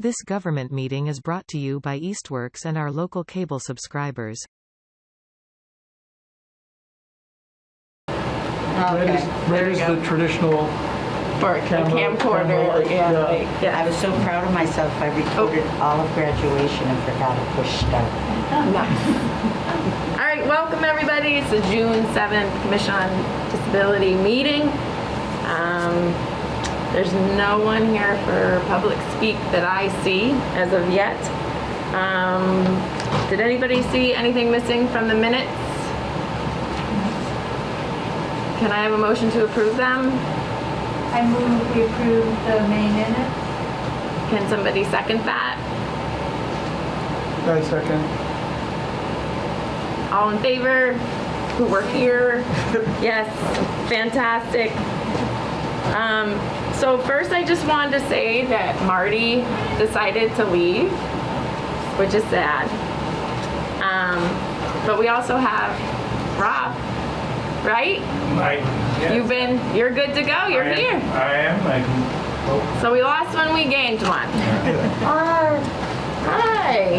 This government meeting is brought to you by Eastworks and our local cable subscribers. Okay. Red is the traditional For a camcorder. Yeah. I was so proud of myself. I recorded all of graduation and forgot to push start. Nice. All right, welcome everybody. It's the June 7th Commission on Disability meeting. There's no one here for public speak that I see as of yet. Did anybody see anything missing from the minutes? Can I have a motion to approve them? I move we approve the May minutes. Can somebody second that? I second. All in favor? Who were here? Yes, fantastic. So first I just wanted to say that Marty decided to leave, which is sad. But we also have Rob, right? Yes. You're good to go, you're here. I am. So we lost one, we gained one. Hi.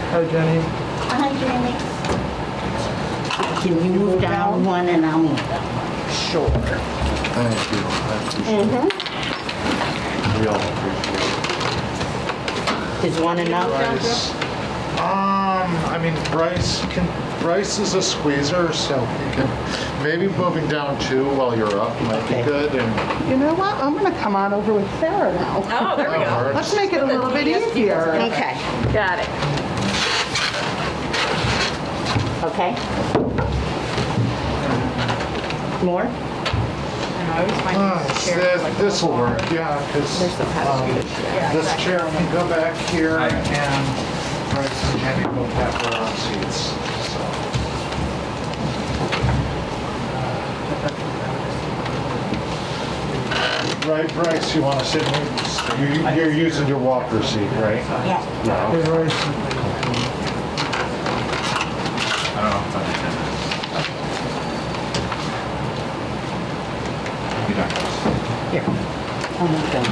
Hi, Jenny. Hi, Jamie. Can you move down one and I'll move down? Sure. Thank you. I appreciate it. We all appreciate it. Is one enough? I mean, Bryce is a squeezer, so you can, maybe moving down two while you're up might be good. And You know what? I'm going to come on over with Sarah now. Oh, there we go. Let's make it a little bit easier. Okay. Got it. Okay. More? This will work, yeah, because this chair can go back here, and Bryce and Jenny both have their own seats. So. Right, Bryce, you want to sit in? You're using your walker seat, right? Yeah. Yeah. Hey, Bryce. I don't know if that's Here. I'll move down.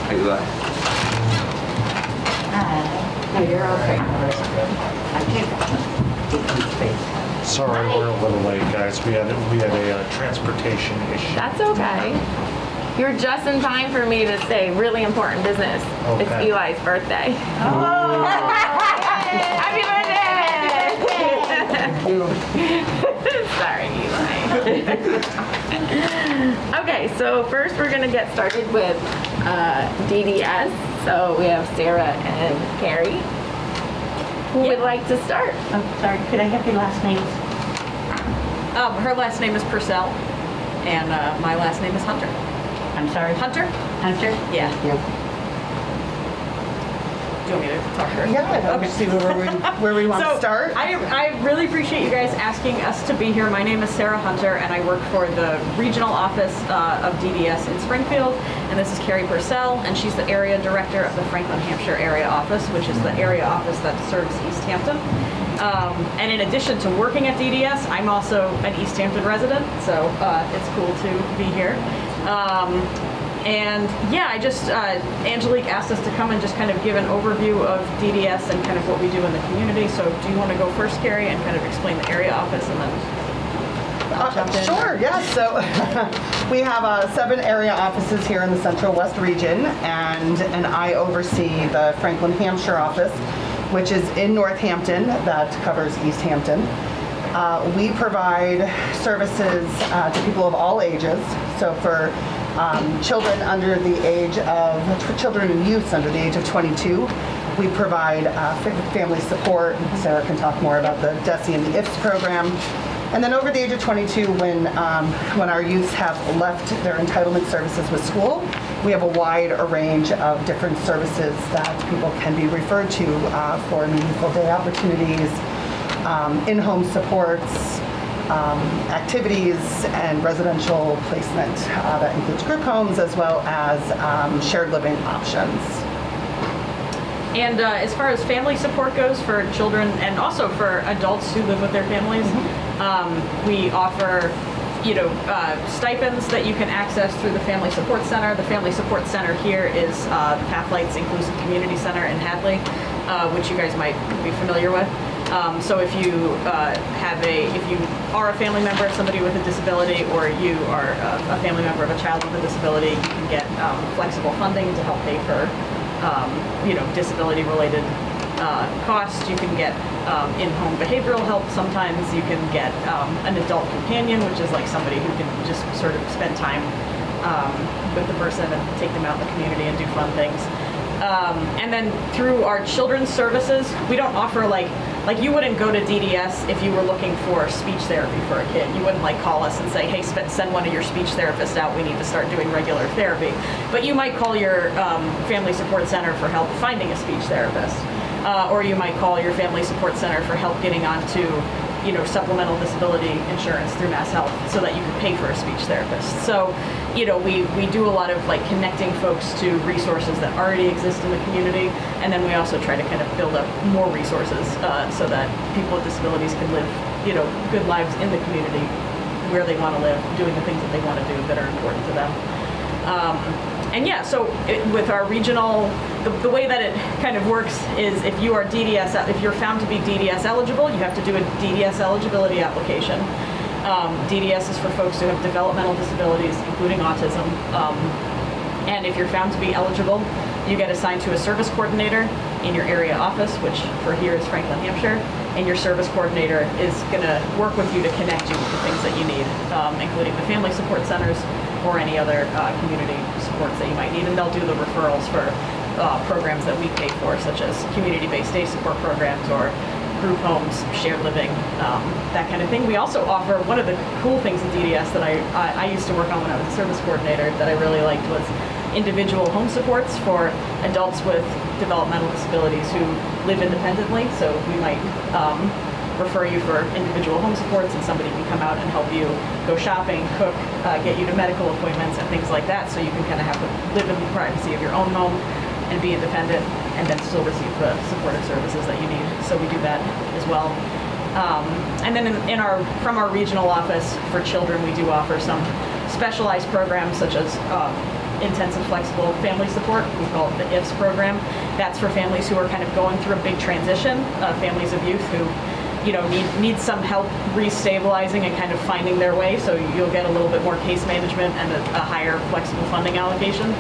How you like? No, you're okay. I can't. Space. Sorry, we're a little late, guys. We had a transportation issue. That's okay. You're just in time for me to say really important business. Okay. It's Eli's birthday. Oh! Happy birthday! Sorry, Eli. Okay, so first we're going to get started with DDS. So we have Sarah and Carrie. Who would like to start? I'm sorry, could I have your last names? Her last name is Purcell, and my last name is Hunter. I'm sorry. Hunter? Hunter? Yeah. Yeah. Do you want me to talk to her? Yeah, I'd love to see where we want to start. I really appreciate you guys asking us to be here. My name is Sarah Hunter, and I work for the regional office of DDS in Springfield. And this is Carrie Purcell, and she's the area director of the Franklin, Hampshire area office, which is the area office that serves Easthampton. And in addition to working at DDS, I'm also an Easthampton resident, so it's cool to be here. And yeah, I just, Angelique asked us to come and just kind of give an overview of DDS and kind of what we do in the community. So do you want to go first, Carrie, and kind of explain the area office and then I'll jump in? Sure, yes. So we have 7 area offices here in the Central West region, and I oversee the Franklin, Hampshire office, which is in Northampton, that covers Easthampton. We provide services to people of all ages. So for children and youth under the age of 22, we provide family support. Sarah can talk more about the DESI and the IFS program. And then over the age of 22, when our youths have left their entitlement services with school, we have a wide range of different services that people can be referred to for meaningful day opportunities, in-home supports, activities, and residential placement. That includes group homes as well as shared living options. And as far as family support goes for children and also for adults who live with their families, we offer stipends that you can access through the Family Support Center. The Family Support Center here is the Pathlights Inclusive Community Center in Hadley, which you guys might be familiar with. So if you if you are a family member of somebody with a disability, or you are a family member of a child with a disability, you can get flexible funding to help pay for disability-related costs. You can get in-home behavioral help. Sometimes you can get an adult companion, which is like somebody who can just sort of spend time with the person and take them out in the community and do fun things. And then through our children's services, we don't offer like you wouldn't go to DDS if you were looking for speech therapy for a kid. You wouldn't call us and say, hey, send one of your speech therapists out. We need to start doing regular therapy. But you might call your Family Support Center for help finding a speech therapist. Or you might call your Family Support Center for help getting onto supplemental disability insurance through Mass Health so that you can pay for a speech therapist. So, we do a lot of connecting folks to resources that already exist in the community, and then we also try to kind of build up more resources so that people with disabilities can live, good lives in the community where they want to live, doing the things that they want to do that are important to them. With our regional, the way that it kind of works is if you are if you're found to be DDS eligible, you have to do a DDS eligibility application. DDS is for folks who have developmental disabilities, including autism. And if you're found to be eligible, you get assigned to a service coordinator in your area office, which for here is Franklin, Hampshire. And your service coordinator is going to work with you to connect you with the things that you need, including the family support centers or any other community supports that you might need. And they'll do the referrals for programs that we pay for, such as community-based day support programs or group homes, shared living, that kind of thing. We also offer, one of the cool things in DDS that I used to work on when I was a service coordinator that I really liked was individual home supports for adults with developmental disabilities who live independently. So we might refer you for individual home supports, and somebody can come out and help you go shopping, cook, get you to medical appointments and things like that, so you can kind of live in the privacy of your own home and be independent, and then still receive the supportive services that you need. So we do that as well. And then from our regional office for children, we do offer some specialized programs such as intensive flexible family support. We call it the IFS program. That's for families who are kind of going through a big transition, families of youth who need some help restabilizing and kind of finding their way. So you'll get a little bit more case management and a higher flexible funding allocation.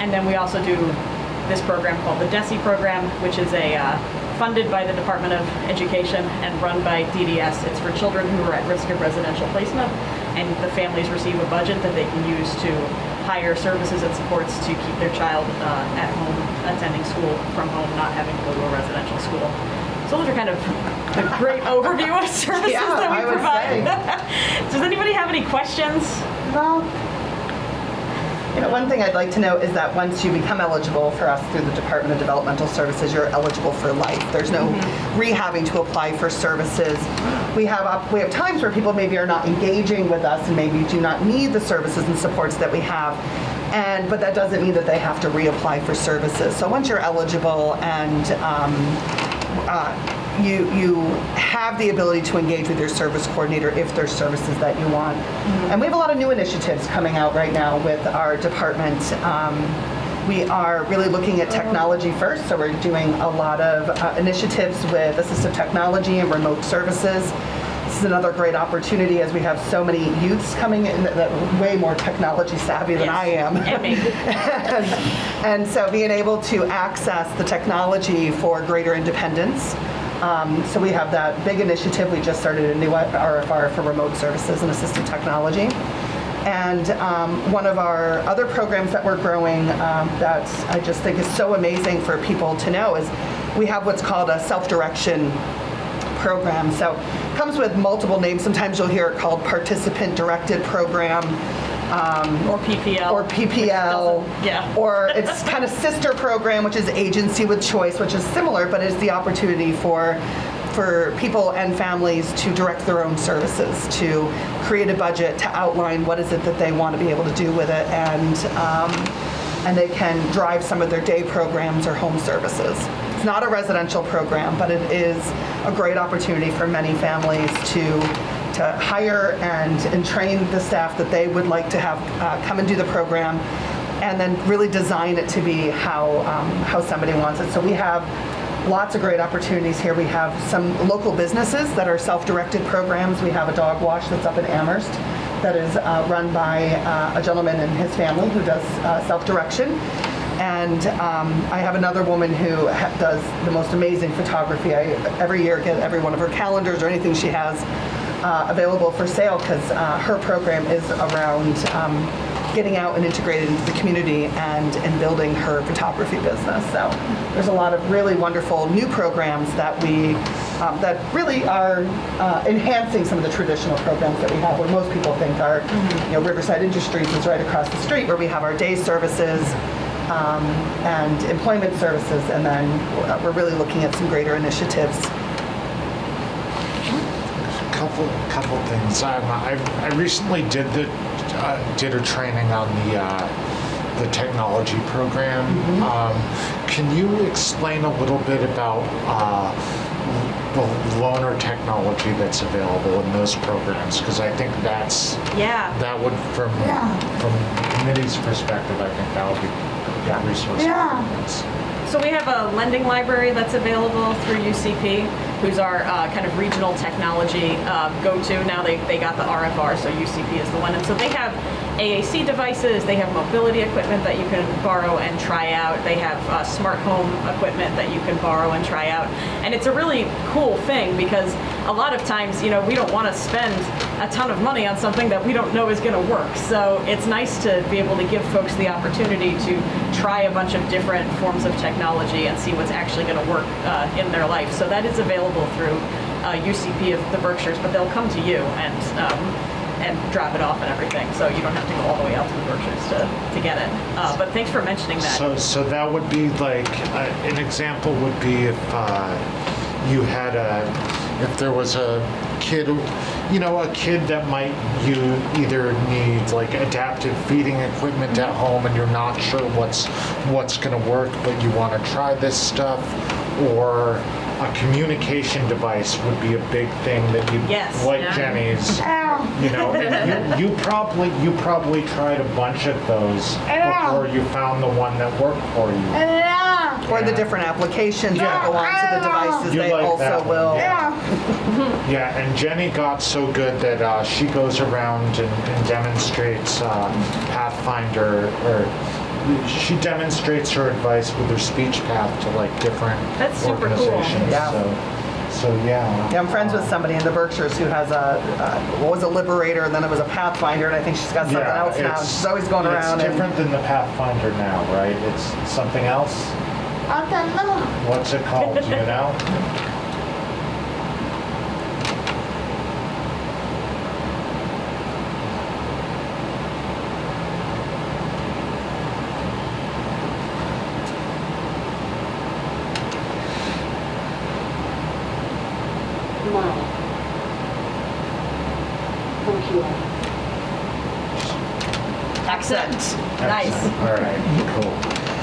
And then we also do this program called the DESI program, which is funded by the Department of Education and run by DDS. It's for children who are at risk of residential placement, and the families receive a budget that they can use to hire services and supports to keep their child at home, attending school from home, not having to go to a residential school. So those are kind of a great overview of services that we provide. Does anybody have any questions? Well, one thing I'd like to note is that once you become eligible for us through the Department of Developmental Services, you're eligible for life. There's no rehabbing to apply for services. We have times where people maybe are not engaging with us and maybe do not need the services and supports that we have. But that doesn't mean that they have to reapply for services. So once you're eligible and you have the ability to engage with your service coordinator if there's services that you want. And we have a lot of new initiatives coming out right now with our department. We are really looking at technology first, so we're doing a lot of initiatives with assistive technology and remote services. This is another great opportunity as we have so many youths coming in that are way more technology savvy than I am. And me. And so being able to access the technology for greater independence. So we have that big initiative. We just started a new RFR for remote services and assistive technology. And one of our other programs that we're growing that I just think is so amazing for people to know is we have what's called a self-direction program. So it comes with multiple names. Sometimes you'll hear it called Participant Directed Program. Or PPL. Or PPL. Yeah. Or its kind of sister program, which is Agency with Choice, which is similar, but is the opportunity for people and families to direct their own services, to create a budget, to outline what is it that they want to be able to do with it, and they can drive some of their day programs or home services. It's not a residential program, but it is a great opportunity for many families to to hire and train the staff that they would like to have come and do the program, and then really design it to be how somebody wants it. So we have lots of great opportunities here. We have some local businesses that are self-directed programs. We have a dog wash that's up in Amherst that is run by a gentleman and his family who does self-direction. And I have another woman who does the most amazing photography. I every year get every one of her calendars or anything she has available for sale, because her program is around getting out and integrated into the community and building her photography business. So there's a lot of really wonderful new programs that we that really are enhancing some of the traditional programs that we have, where most people think are, Riverside Industries is right across the street, where we have our day services and employment services, and then we're really looking at some greater initiatives. Couple things. I recently did a training on the technology program. Can you explain a little bit about the loaner technology that's available in those programs? Because I think that would, from the committee's perspective, I think that would be a good resource. So we have a lending library that's available through UCP, who's our kind of regional technology go-to. Now they got the RFR, so UCP is the one. And so they have AAC devices, they have mobility equipment that you can borrow and try out. They have smart home equipment that you can borrow and try out. And it's a really cool thing, because a lot of times, we don't want to spend a ton of money on something that we don't know is going to work. So it's nice to be able to give folks the opportunity to try a bunch of different forms of technology and see what's actually going to work in their life. So that is available through UCP of the Berkshires, but they'll come to you and drop it off and everything. So you don't have to go all the way out to the Berkshires to get it. But thanks for mentioning that. So that would be like, an example would be if you had if there was a kid, a kid that might either need like adaptive feeding equipment at home, and you're not sure what's going to work, but you want to try this stuff, or a communication device would be a big thing that you Jenny's. And you probably tried a bunch of those before you found the one that worked for you. Or the different applications that go onto the devices, You they like also that one, will. Yeah, and Jenny got so good that she goes around and demonstrates Pathfinder, or she demonstrates her advice with her speech path to like different organizations. Cool. Yeah. So yeah. Yeah, I'm friends with somebody in the Berkshires who has what was a Liberator, and then it was a Pathfinder, and I think she's got something else now. She's always going around. It's different than the Pathfinder now, right? It's something else? I don't know. What's it called, do you know? Excellent. Nice. All right, cool.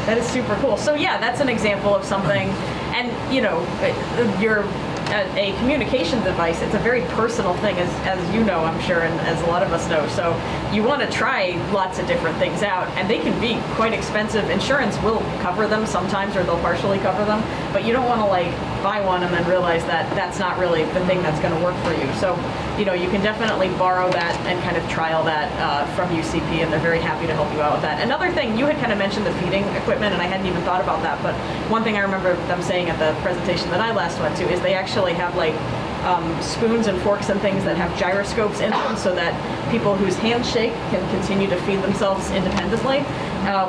That is super cool. So yeah, that's an example of something, and you're a communication device. It's a very personal thing, as you know, I'm sure, and as a lot of us know. So you want to try lots of different things out, and they can be quite expensive. Insurance will cover them sometimes, or they'll partially cover them, but you don't want to like buy one and then realize that that's not really the thing that's going to work for you. So you can definitely borrow that and kind of trial that from UCP, and they're very happy to help you out with that. Another thing, you had kind of mentioned the feeding equipment, and I hadn't even thought about that, but one thing I remember them saying at the presentation that I last went to is they actually have like spoons and forks and things that have gyroscopes in them, so that people whose hands shake can continue to feed themselves independently,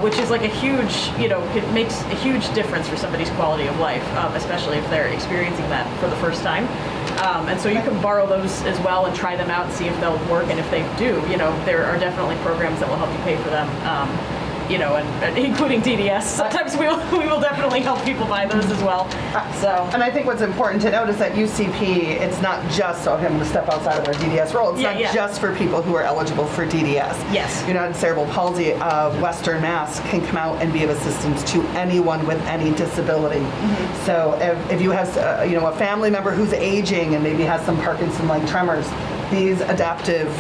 which is like a huge, it makes a huge difference for somebody's quality of life, especially if they're experiencing that for the first time. And so you can borrow those as well and try them out and see if they'll work, and if they do, there are definitely programs that will help you pay for them. And including DDS. Sometimes we will definitely help people buy those as well. So. And I think what's important to note is that UCP, it's not just, so I'm going to step outside of our DDS role, it's not just for people who are eligible for DDS. Yes. United Cerebral Palsy of Western Mass can come out and be of assistance to anyone with any disability. Mm-hmm. So if you have a family member who's aging and maybe has some Parkinson-like tremors, these adaptive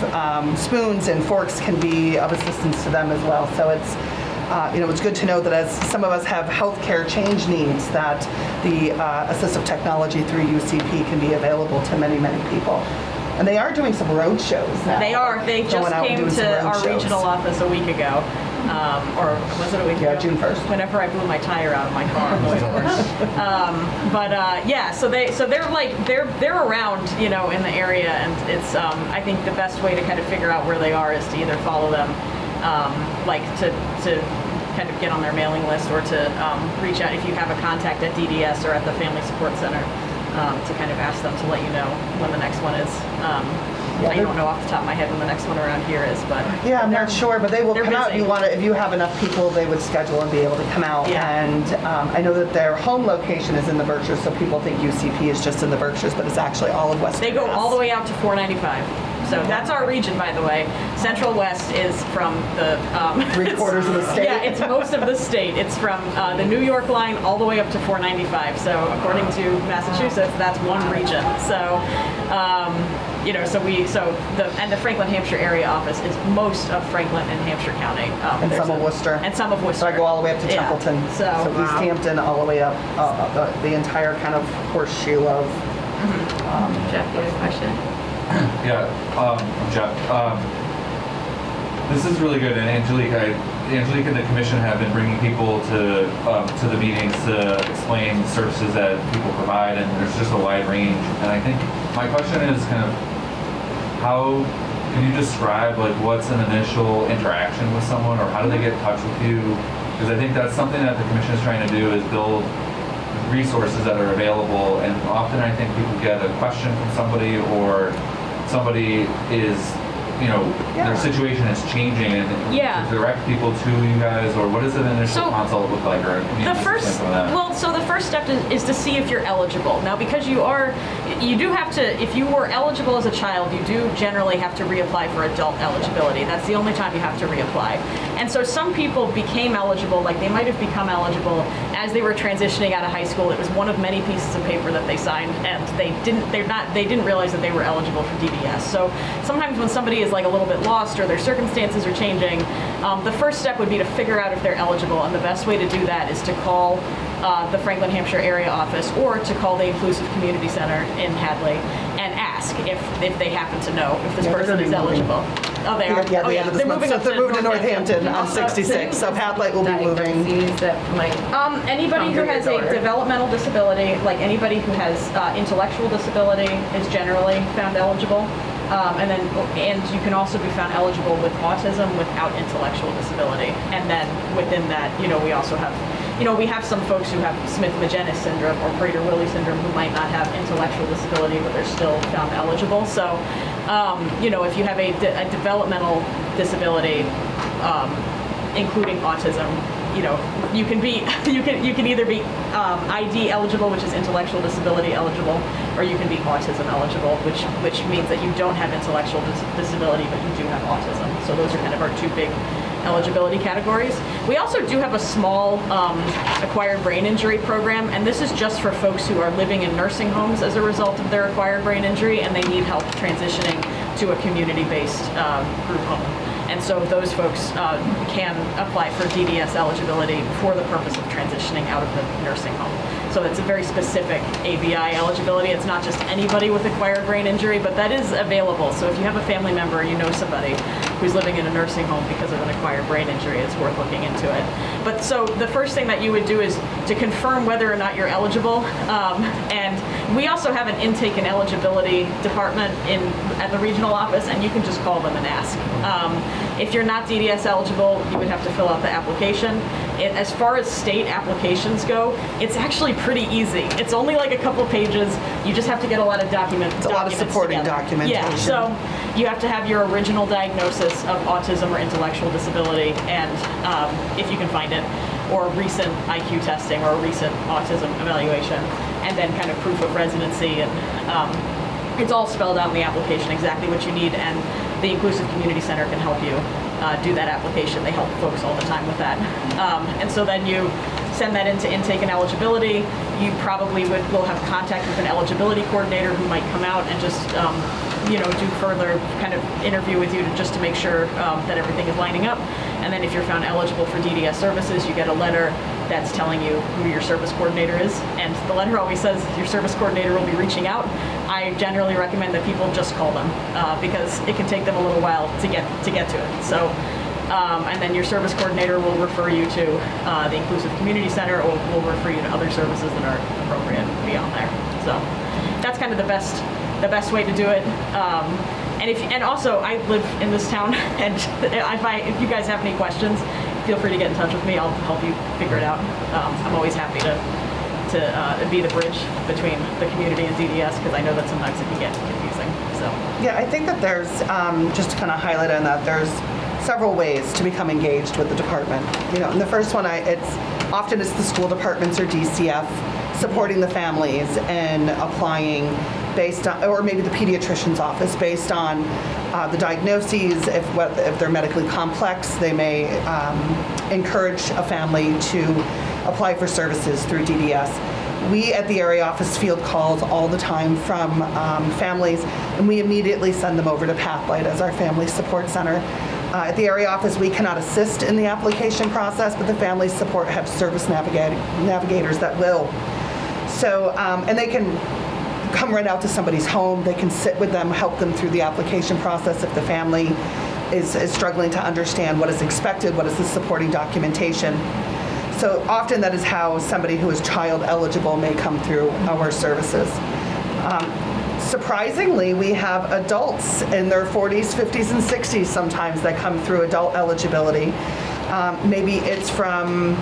spoons and forks can be of assistance to them as well. So it's good to know that as some of us have healthcare change needs, that the assistive technology through UCP can be available to many, many people. And they are doing some road shows now. They are. They just came to our regional office a week ago. Or was it a week ago? Yeah, June 1st. Whenever I blew my tire out of my car. They're around, in the area, and it's I think the best way to kind of figure out where they are is to either follow them, to kind of get on their mailing list, or to reach out if you have a contact at DDS or at the Family Support Center, to kind of ask them to let you know when the next one is. I don't know off the top of my head when the next one around here is, but yeah, I'm not sure, but they will come out. If you have enough people, they would schedule and be able to come out. Yeah. And I know that their home location is in the Berkshires, so people think UCP is just in the Berkshires, but it's actually all of Western they go Mass. all the way out to 495. So that's our region, by the way. Central West is from the 3/4 of the state. Yeah, it's most of the state. It's from the New York line all the way up to 495. So according to Massachusetts, that's one region. So the Franklin, Hampshire area office is most of Franklin and Hampshire County. And some of Worcester. And some of Worcester. So I go all the way up to Yeah. Templeton. So Easthampton all the way up, the entire kind of horseshoe of. Jeff, you have a question? Yeah, Jeff. This is really good, and Angelique and the commission have been bringing people to the meetings to explain the services that people provide, and there's just a wide range. And I think my question is kind of how can you describe what's an initial interaction with someone, or how do they get in touch with you? Because I think that's something that the commission is trying to do, is build resources that are available, and often I think people get a question from somebody, or somebody is, their situation is changing, and to direct people to you guys, or what does an initial consult look like? Or can you just explain some of that? So the first step is to see if you're eligible. Now, because you do have to, if you were eligible as a child, you do generally have to reapply for adult eligibility. That's the only time you have to reapply. And so some people became eligible, they might have become eligible as they were transitioning out of high school. It was one of many pieces of paper that they signed, and they didn't realize that they were eligible for DDS. So sometimes when somebody is a little bit lost, or their circumstances are changing, the first step would be to figure out if they're eligible, and the best way to do that is to call the Franklin, Hampshire area office, or to call the Inclusive Community Center in Hadley and ask if they happen to know if this person is eligible. Oh, they are? Yeah, the end of this month. So they're moving to Northampton on 66. So Hadley will be moving. Anybody who has a developmental disability, anybody who has intellectual disability, is generally found eligible. And you can also be found eligible with autism without intellectual disability. And then within that, we also have, we have some folks who have Smith-Magenis syndrome or Prader-Willi syndrome who might not have intellectual disability, but they're still found eligible. So, if you have a developmental disability, including autism, you can either be ID eligible, which is intellectual disability eligible, or you can be autism eligible, which means that you don't have intellectual disability, but you do have autism. So those are kind of our two big eligibility categories. We also do have a small acquired brain injury program, and this is just for folks who are living in nursing homes as a result of their acquired brain injury, and they need help transitioning to a community-based group home. And so those folks can apply for DDS eligibility for the purpose of transitioning out of the nursing home. So it's a very specific ABI eligibility. It's not just anybody with acquired brain injury, but that is available. So if you have a family member, somebody who's living in a nursing home because of an acquired brain injury, it's worth looking into it. But so the first thing that you would do is to confirm whether or not you're eligible. And we also have an intake and eligibility department at the regional office, and you can just call them and ask. If you're not DDS eligible, you would have to fill out the application. As far as state applications go, it's actually pretty easy. It's only a couple pages. You just have to get a lot of documents. It's a lot of supporting documentation. Yeah, so you have to have your original diagnosis of autism or intellectual disability, and if you can find it, or recent IQ testing or recent autism evaluation, and then kind of proof of residency, and it's all spelled out in the application exactly what you need, and the Inclusive Community Center can help you do that application. They help folks all the time with that. And so then you send that into intake and eligibility. You probably will have contact with an eligibility coordinator who might come out and just do further kind of interview with you just to make sure that everything is lining up. And then if you're found eligible for DDS services, you get a letter that's telling you who your service coordinator is. And the letter always says your service coordinator will be reaching out. I generally recommend that people just call them because it can take them a little while to get to it. So, and then your service coordinator will refer you to the Inclusive Community Center, or will refer you to other services that are appropriate beyond there. So that's kind of the best way to do it. And also I live in this town, and if you guys have any questions, feel free to get in touch with me. I'll help you figure it out. I'm always happy to be the bridge between the community and DDS, because I know that sometimes it can get confusing. So Yeah, I think that there's, just to kind of highlight on that, there's several ways to become engaged with the department. And the first one, often it's the school departments or DCF supporting the families and applying based on, or maybe the pediatrician's office based on the diagnoses. If they're medically complex, they may encourage a family to apply for services through DDS. We at the area office field calls all the time from families, and we immediately send them over to Pathlight as our family support center. At the area office, we cannot assist in the application process, but the family support have service navigators that will. So, and they can come right out to somebody's home. They can sit with them, help them through the application process if the family is struggling to understand what is expected, what is the supporting documentation. So often that is how somebody who is child eligible may come through our services. Surprisingly, we have adults in their 40s, 50s, and 60s sometimes that come through adult eligibility. Maybe it's from,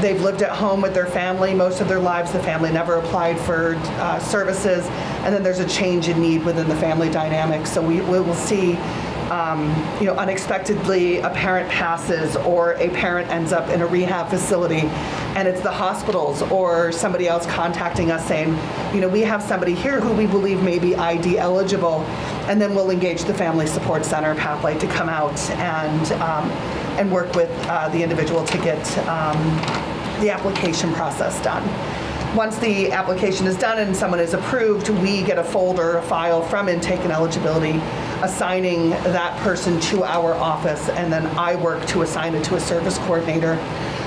they've lived at home with their family most of their lives. The family never applied for services, and then there's a change in need within the family dynamic. So we will see, unexpectedly a parent passes, or a parent ends up in a rehab facility, and it's the hospitals or somebody else contacting us saying, we have somebody here who we believe may be ID eligible, and then we'll engage the Family Support Center, Pathlight, to come out and work with the individual to get the application process done. Once the application is done and someone is approved, we get a folder, a file from Intake and Eligibility assigning that person to our office, and then I work to assign it to a service coordinator.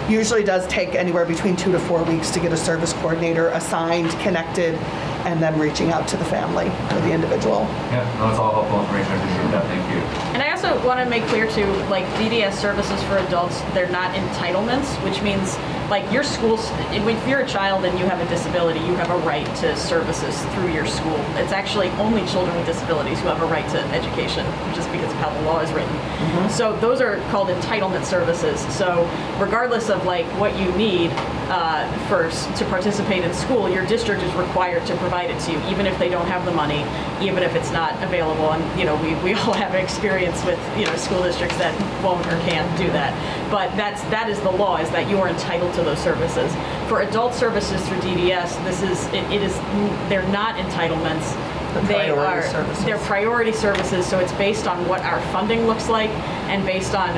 Usually does take anywhere between 2 to 4 weeks to get a service coordinator assigned, connected, and then reaching out to the family or the individual. Yeah, that's all helpful information. I appreciate that. Thank you. And I also want to make clear too, like DDS services for adults, they're not entitlements, which means like your schools, if you're a child and you have a disability, you have a right to services through your school. It's actually only children with disabilities who have a right to education, just because of how the law is written. Mm-hmm. So those are called entitlement services. So regardless of like what you need to participate in school, your district is required to provide it to you, even if they don't have the money, even if it's not available. And we all have experience with school districts that won't or can't do that. But that is the law, is that you are entitled to those services. For adult services through DDS, they're not entitlements. They're priority services, so it's based on what our funding looks like and based on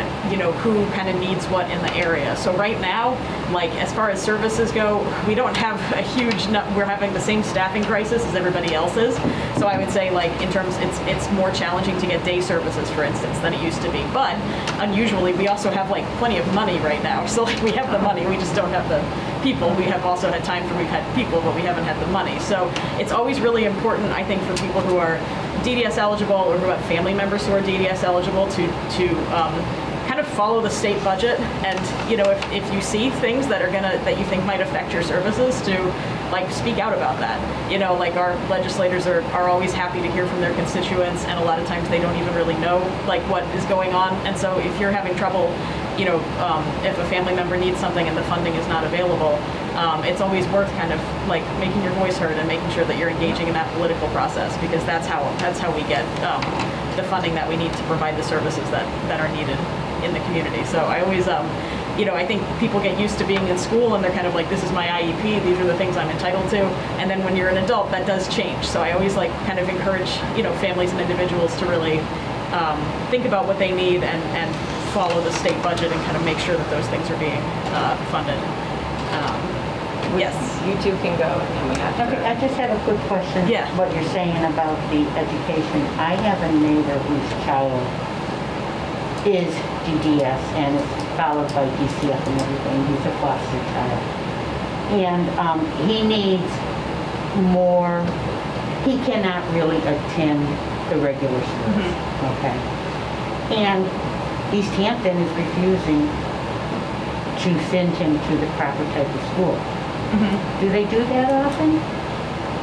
who kind of needs what in the area. So right now, like as far as services go, we don't have a huge. We're having the same staffing crisis as everybody else is. So I would say like in terms, it's more challenging to get day services, for instance, than it used to be. But unusually, we also have like plenty of money right now. So like we have the money, we just don't have the people. We have also had times where we've had people, but we haven't had the money. So it's always really important, I think, for people who are DDS eligible or who have family members who are DDS eligible to kind of follow the state budget. And if you see things that you think might affect your services, to like speak out about that. Like our legislators are always happy to hear from their constituents, and a lot of times they don't even really know like what is going on. And so if you're having trouble, if a family member needs something and the funding is not available, it's always worth kind of like making your voice heard and making sure that you're engaging in that political process, because that's how we get the funding that we need to provide the services that are needed in the community. So I always, I think people get used to being in school and they're kind of like, this is my IEP, these are the things I'm entitled to. And then when you're an adult, that does change. So I always like kind of encourage, families and individuals to really think about what they need and follow the state budget and kind of make sure that those things are being funded. Yes, you two can go, and then we have to. Okay, I just have a quick question. Yeah. What you're saying about the education. I have a neighbor whose child is DDS and is followed by DCF and everything. He's a foster child. And he needs more, he cannot really attend the regular schools, okay? And Easthampton is refusing to send him to the proper type of school. Do they do that often?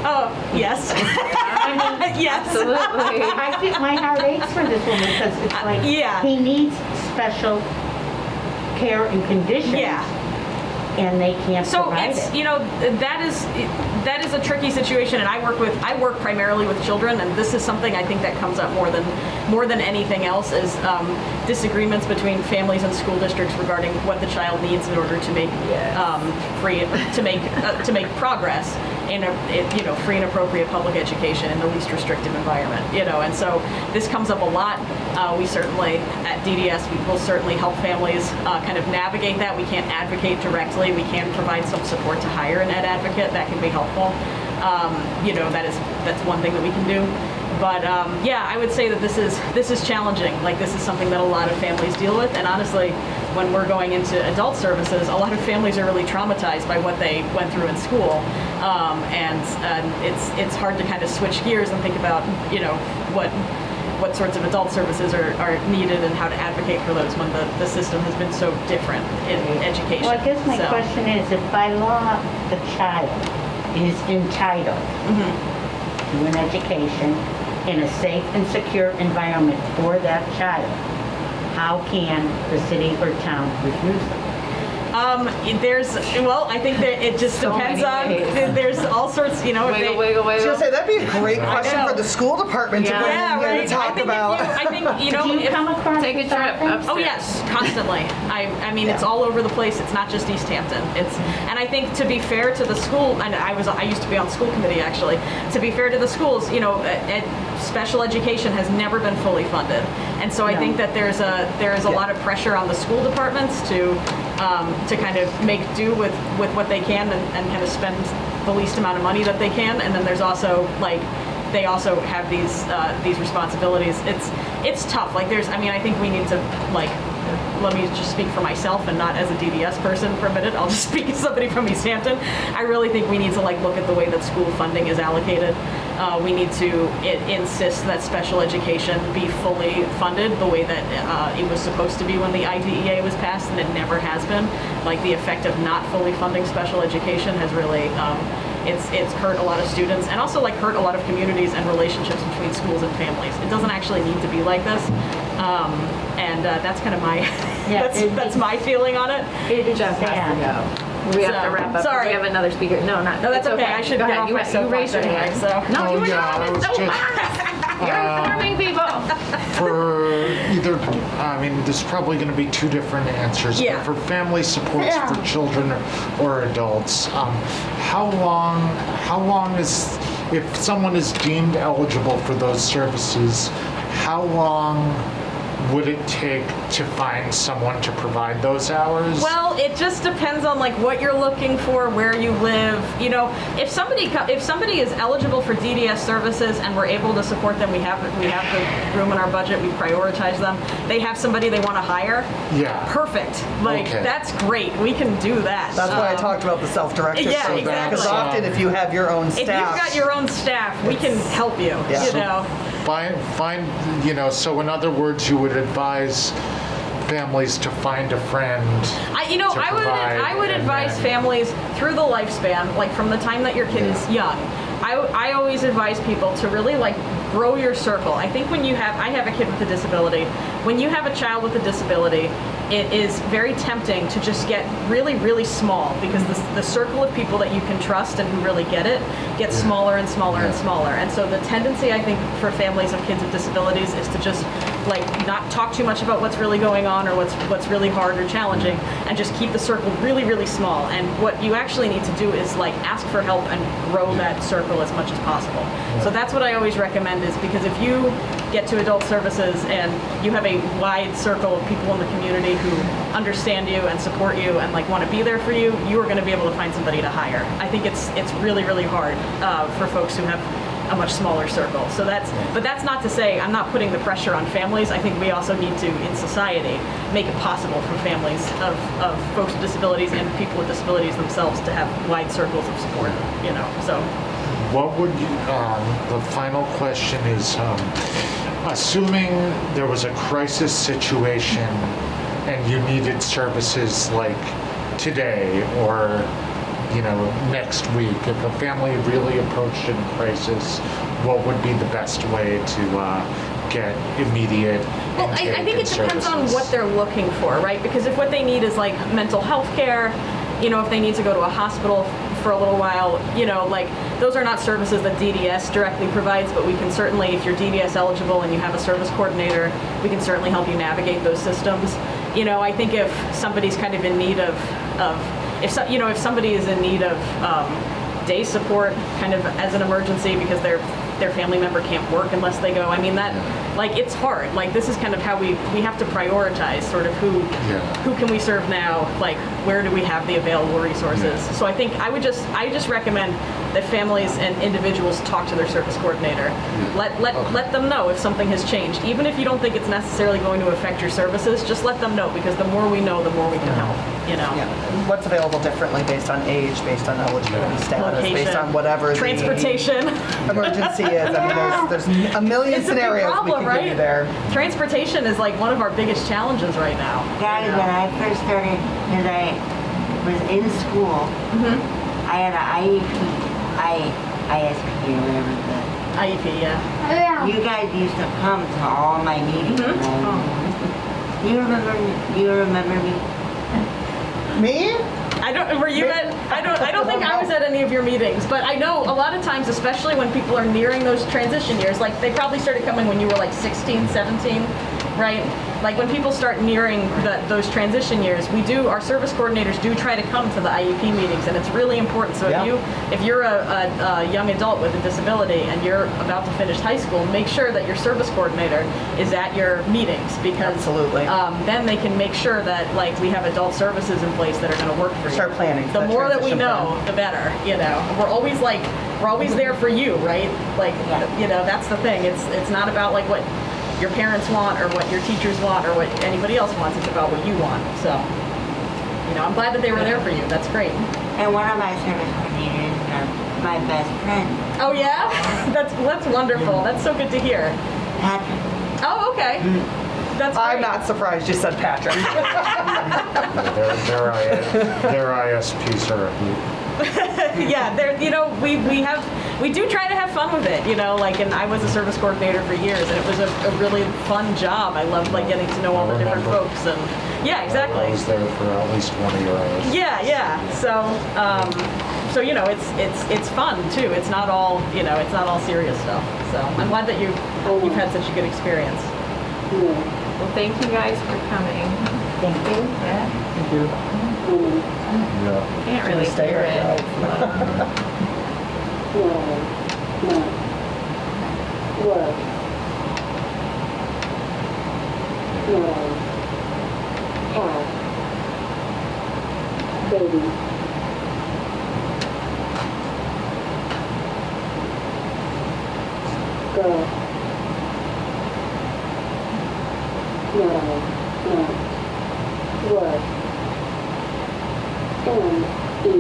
Oh, yes. Yes. Absolutely. I think my heart aches for this woman because it's like yeah. he needs special care and conditions. Yeah. And they can't So provide it's, it. you know, that is a tricky situation, and I work primarily with children, and this is something I think that comes up more than anything else is disagreements between families and school districts regarding what the child needs in order to make to make progress in a free and appropriate public education in the least restrictive environment, and so this comes up a lot. We certainly at DDS we will certainly help families kind of navigate that. We can't advocate directly. We can provide some support to hire an ed advocate. That can be helpful. That's one thing that we can do. But yeah, I would say that this is challenging. Like this is something that a lot of families deal with, and honestly, when we're going into adult services, a lot of families are really traumatized by what they went through in school, and it's hard to kind of switch gears and think about what sorts of adult services are needed and how to advocate for those when the system has been so different in education. Well, I guess my question is, if by law the child is entitled to an education in a safe and secure environment for that child, how can the city or town refuse them? I think that it just So depends many on, ways. there's all sorts, Wiggle. I was gonna say, that'd be a great question know. for the school department to bring Yeah, in right. and talk about. I think, Do you come across Take a this trip often? upstairs. Oh yes, constantly. I mean, it's all over the place. It's not just Easthampton. And I think to be fair to the school, and I used to be on school committee actually. To be fair to the schools, special education has never been fully funded, and so I think that there is a lot of pressure on the school departments to kind of make do with what they can and kind of spend the least amount of money that they can. And then there's also they also have these responsibilities. It's tough. I think we need to let me just speak for myself and not as a DDS person for a minute. I'll just speak as somebody from Easthampton. I really think we need to look at the way that school funding is allocated. We need to insist that special education be fully funded the way that it was supposed to be when the IDEA was passed, and it never has been. The effect of not fully funding special education has really it's hurt a lot of students, and also hurt a lot of communities and relationships between schools and families. It doesn't actually need to be like this, and that's kind of my that's my feeling on it. Jeff has to go. We have to wrap up. Sorry. We have another speaker. No, that's okay. I should Go get ahead. off You, my you raised your soapbox hand. anyway, so. No, you were yeah, not. I was It's so just- fast. You're informing people. For either, there's probably going to be two different answers. Yeah. But for family supports for children or adults, how long is, if someone is deemed eligible for those services, how long would it take to find someone to provide those hours? Well, it just depends on what you're looking for, where you live. If somebody is eligible for DDS services and we're able to support them, we have the room in our budget. We prioritize them. They have somebody they want to hire. Yeah. Perfect. Okay. That's great. We can do that. That's why I talked about the self-directed Yeah, program. exactly. Because often if you have your own staff. If you've got your own staff, we can help you. Yeah. So in other words, you would advise families to find a friend. I would advise families through the lifespan, from the time that your kid is young. I always advise people to really grow your circle. I think I have a kid with a disability. When you have a child with a disability, it is very tempting to just get really, really small, because the circle of people that you can trust and who really get it gets smaller and smaller and smaller. And so the tendency, I think, for families of kids with disabilities is to just like not talk too much about what's really going on or what's really hard or challenging, and just keep the circle really, really small. And what you actually need to do is like ask for help and grow that circle as much as possible. So that's what I always recommend, is because if you get to adult services and you have a wide circle of people in the community who understand you and support you and like want to be there for you, you are going to be able to find somebody to hire. I think it's really, really hard for folks who have a much smaller circle. So but that's not to say I'm not putting the pressure on families. I think we also need to, in society, make it possible for families of folks with disabilities and people with disabilities themselves to have wide circles of support, you know, so. What would you, the final question is, assuming there was a crisis situation and you needed services like today or, you know, next week, if a family really approached in crisis, what would be the best way to get immediate Well, I think it depends on services? what they're looking for, right? Because if what they need is like mental health care, you know, if they need to go to a hospital for a little while, you know, like those are not services that DDS directly provides, but we can certainly, if you're DDS eligible and you have a service coordinator, we can certainly help you navigate those systems. You know, I think if somebody's kind of in need of if somebody is in need of day support kind of as an emergency because their family member can't work unless they go. I mean, that, like, it's hard. Like, this is kind of how we have to prioritize sort of who can we serve now, like, where do we have the available resources. So I think I just recommend that families and individuals talk to their service coordinator. Let them know if something has changed. Even if you don't think it's necessarily going to affect your services, just let them know, because the more we know, the more we can help, you know. Yeah. What's available differently based on age, based on eligibility status, Location, based on whatever transportation. the emergency is. I mean, there's a million It's a big scenarios problem, we can right? give you there. Transportation is like one of our biggest challenges right now. Guys, you know? when I first started, because I was in school, I had an ISP or whatever IEP, yeah. you guys used to come to all my meetings. You remember me? Me? I don't. Were you at? I don't think I was at any of your meetings, but I know a lot of times, especially when people are nearing those transition years, like they probably started coming when you were like 16, 17, right? Like when people start nearing those transition years, our service coordinators do try to come to the IEP meetings, and it's really important. So if you're a young adult with a disability and you're about to finish high school, make sure that your service coordinator is at your meetings, because Absolutely. Then they can make sure that like we have adult services in place that are going to work for you. Start planning for The that more that we transition know, plan. the better. You know, we're always there for you, right? Like, you know, that's the thing. It's not about like what your parents want or what your teachers want or what anybody else wants. It's about what you want. So, you know, I'm glad that they were there for you. That's great. And one of my service coordinators, my best friend, Oh yeah, that's wonderful. That's so good to hear. Patrick. Oh, okay. That's great. I'm not surprised you said Patrick. Their ISPs are a hoot. Yeah, you know, we do try to have fun with it, you know, like, and I was a service coordinator for years, and it was a really fun job. I loved like getting to know all the different remember. folks, and yeah, exactly. I was there for at least one of your ISPs. Yeah. So you know, it's fun too. It's not all serious stuff. So I'm glad that you've had such a good experience. Well, thank you guys for coming. Thank you. Yeah. Thank you. Yeah. Can't really Stay hear or it. Baby. Girl. No. Word. M-E. Do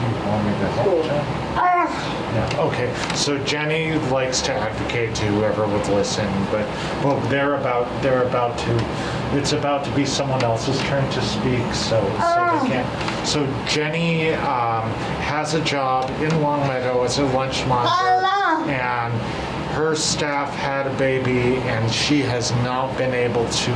you want me to help, Jen? Yeah, okay. So Jenny likes to advocate to whoever would listen, but well, it's about to be someone else's turn to speak, so they can't. So Jenny has a job in Long Meadow as a lunch monitor, and her staff had a baby, and she has not been able to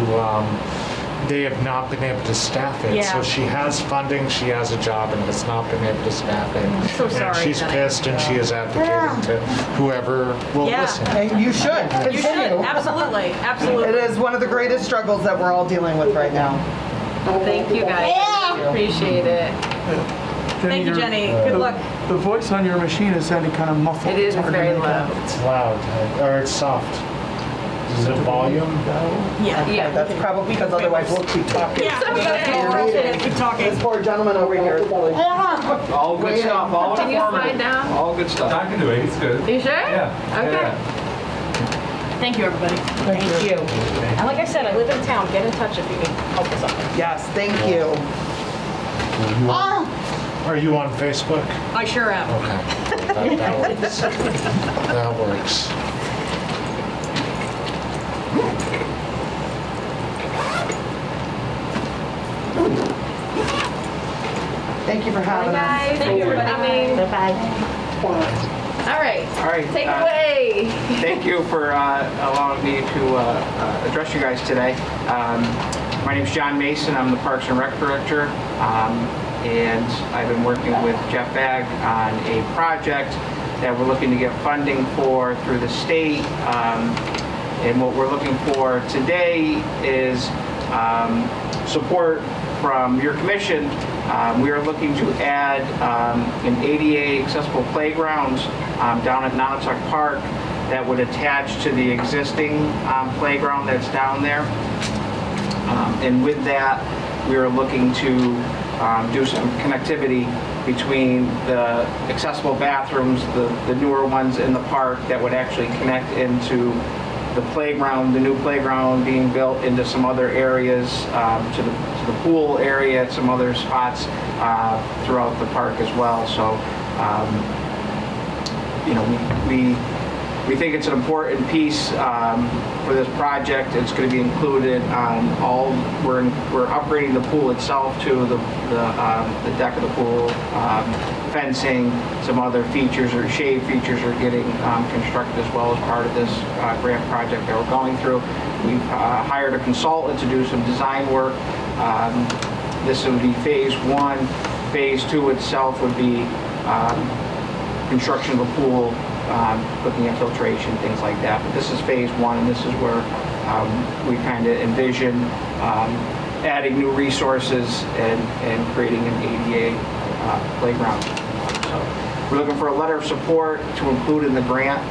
they have not been able to staff it. Yeah. So she has funding, she has a job, and has not been able to staff it. I'm so And sorry she's that I- pissed, and she is advocating to whoever will Yeah. listen. And you should You should, continue. absolutely, It absolutely. is one of the greatest struggles that we're all dealing with right now. Thank you guys. Appreciate it. Thank you, Jenny. Good luck. The voice on your machine is sounding kind of muffled. It is It's hard to very make low. out. It's loud, or it's soft. Is it volume? Yeah. Yeah. That's probably because otherwise we'll keep talking. Yeah. Keep talking. This poor gentleman over here is really. All good stuff, all Can you slide informative. down? All good stuff. I can do it, it's good. You sure? Yeah. Okay. Yeah. Thank you, everybody. Thank you. And like I said, I live in town. Get in touch if you need help with something. Yes, thank you. Are you on Facebook? I sure am. Okay, that works. That works. Thank you for Hi having us. guys. Thank you for coming. All right. All right. Take it away. Thank you for allowing me to address you guys today. My name's John Mason. I'm the Parks and Rec Director. And I've been working with Jeff Bagg on a project that we're looking to get funding for through the state. And what we're looking for today is support from your commission. We are looking to add an ADA accessible playground down at Nonotuck Park that would attach to the existing playground that's down there. And with that, we are looking to do some connectivity between the accessible bathrooms, the newer ones in the park that would actually connect into the playground, the new playground being built into some other areas, to the pool area, at some other spots throughout the park as well. So, you know, we think it's an important piece for this project. It's going to be included on all. We're upgrading the pool itself to the deck of the pool, fencing, some other features or shade features are getting constructed as well as part of this grant project that we're going through. We've hired a consultant to do some design work. This would be phase one. Phase two itself would be construction of a pool, looking at filtration, things like that. But this is phase one, and this is where we kind of envision adding new resources and creating an ADA playground. So we're looking for a letter of support to include in the grant.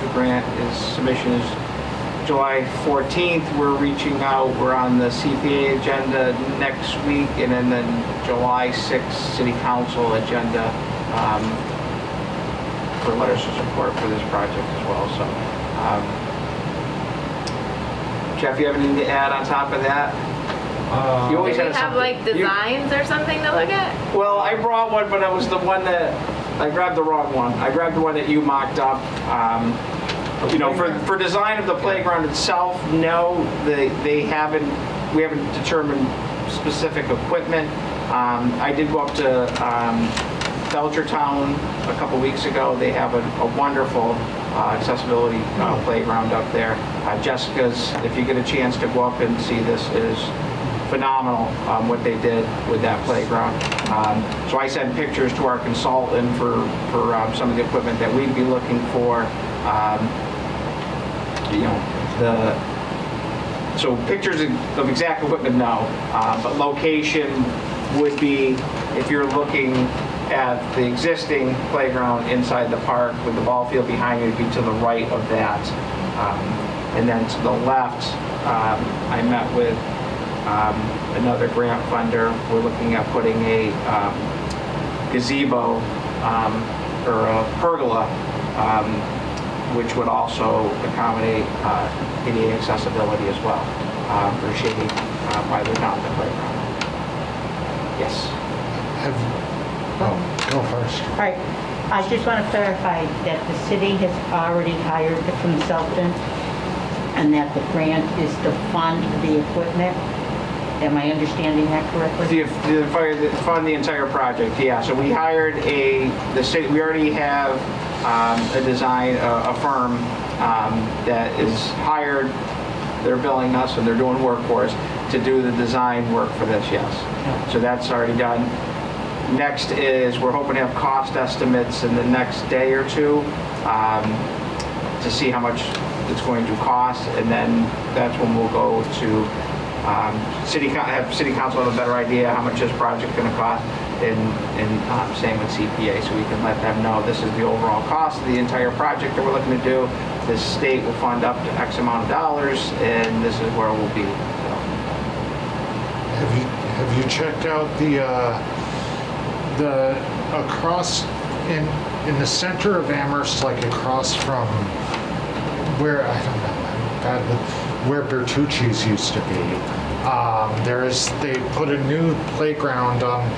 The grant submission is July 14th. We're reaching out. We're on the CPA agenda next week, and then July 6th City Council agenda for letters of support for this project as well. So, Jeff, you have anything to add on top of that? You always Do we had have something. like designs or something to look at? Well, I brought one, but it was the one that I grabbed the wrong one. I grabbed the one that you mocked up. You know, for design of the playground itself, no, they haven't. We haven't determined specific equipment. I did go up to Belchertown a couple weeks ago. They have a wonderful accessibility playground up there. Jessica's, if you get a chance to go up and see this, is phenomenal what they did with that playground. So I sent pictures to our consultant for some of the equipment that we'd be looking for. You know, so pictures of exact equipment, no, but location would be, if you're looking at the existing playground inside the park with the ball field behind you, it'd be to the right of that. And then to the left, I met with another grant funder. We're looking at putting a gazebo or a pergola, which would also accommodate ADA accessibility as well for shading while they're not in the playground. Yes. Go first. All right, I just want to clarify that the city has already hired the consultant and that the grant is to fund the equipment. Am I understanding that correctly? To fund the entire project, yeah. So we hired the city, we already have a design, a firm that is hired they're billing us and they're doing work for us to do the design work for this, yes. So that's already done. Next is we're hoping to have cost estimates in the next day or two to see how much it's going to cost, and then that's when we'll go to have City Council have a better idea how much this project's going to cost, and same with CPA, so we can let them know this is the overall cost of the entire project that we're looking to do. The state will fund up to X amount of dollars, and this is where we'll be. So. Have you checked out the across in the center of Amherst, like across from where I don't know where Bertucci's used to be? They put a new playground on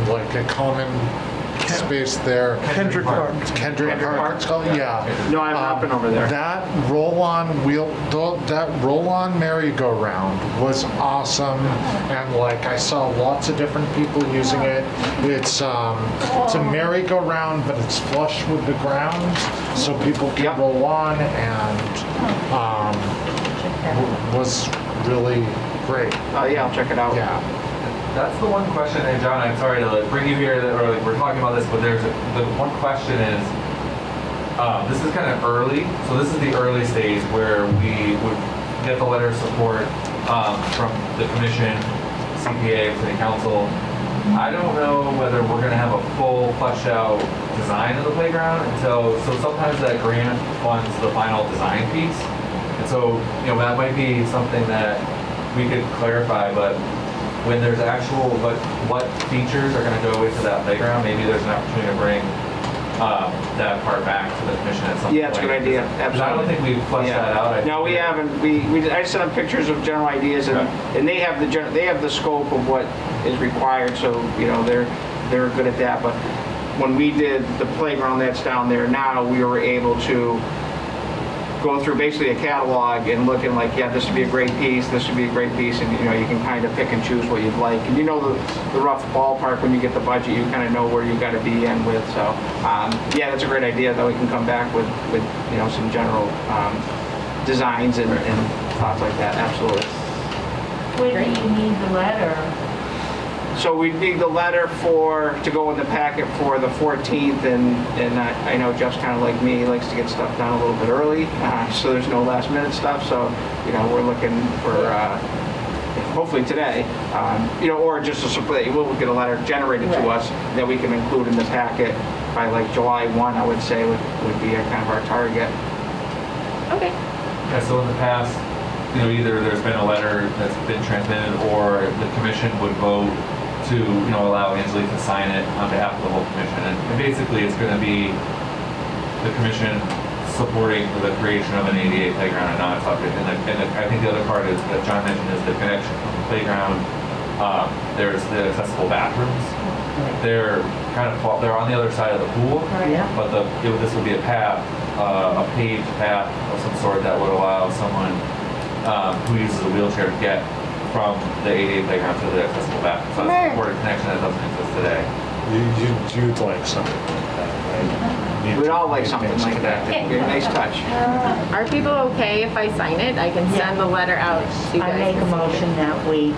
like a common space there. Kendrick Park. Kendrick Park. It's called, yeah. No, I've not been over there. That roll-on merry-go-round was awesome, and like I saw lots of different people using it. It's a merry-go-round, but it's flush with the ground, so people can roll on, and was really great. Yeah, I'll check it out. Yeah. That's the one question, and John, I'm sorry to bring you here, or we're talking about this, but the one question is, this is kind of early, so this is the early stage where we would get the letter of support from the commission, CPA, City Council. I don't know whether we're going to have a full fleshed out design of the playground so sometimes that grant funds the final design piece, and so that might be something that we could clarify, but when there's actual what features are going to go into that playground, maybe there's an opportunity to bring that part back to the commission at some point. Yeah, it's a good idea. Absolutely. I don't think we've fleshed that out. No, we haven't. I sent them pictures of general ideas, and they have the scope of what is required. So they're good at that. But when we did the playground that's down there now, we were able to go through basically a catalog and looking like, yeah, this would be a great piece, this would be a great piece, and you can kind of pick and choose what you'd like. And the rough ballpark when you get the budget, you kind of know where you got to be in with. So yeah, that's a great idea that we can come back with some general designs and thoughts like that. Absolutely. When do you need the letter? So we need the letter to go in the packet for the 14th, and I know Jeff's kind of like me, he likes to get stuff done a little bit early, so there's no last minute stuff. So we're looking for hopefully today, or just we'll get a letter generated to us that we can include in the packet by like July 1. I would say would be kind of our target. Okay. Yeah. So in the past, either there's been a letter that's been transmitted, or the commission would vote to allow Angelique to sign it on behalf of the whole commission, and basically it's going to be the commission supporting the creation of an ADA playground and not a subject. And I think the other part is that John mentioned is the connection from the playground. There's the accessible bathrooms. They're they're on the other side of the pool, but this would be a path, a paved path of some sort that would allow someone who uses a wheelchair to get from the ADA playground to the accessible bathroom. So that's an important connection that doesn't exist today. You'd like something like that, right? We'd all like something like that. It'd be a nice touch. Are people okay if I sign it? I can send the letter out to you guys. I make a motion that we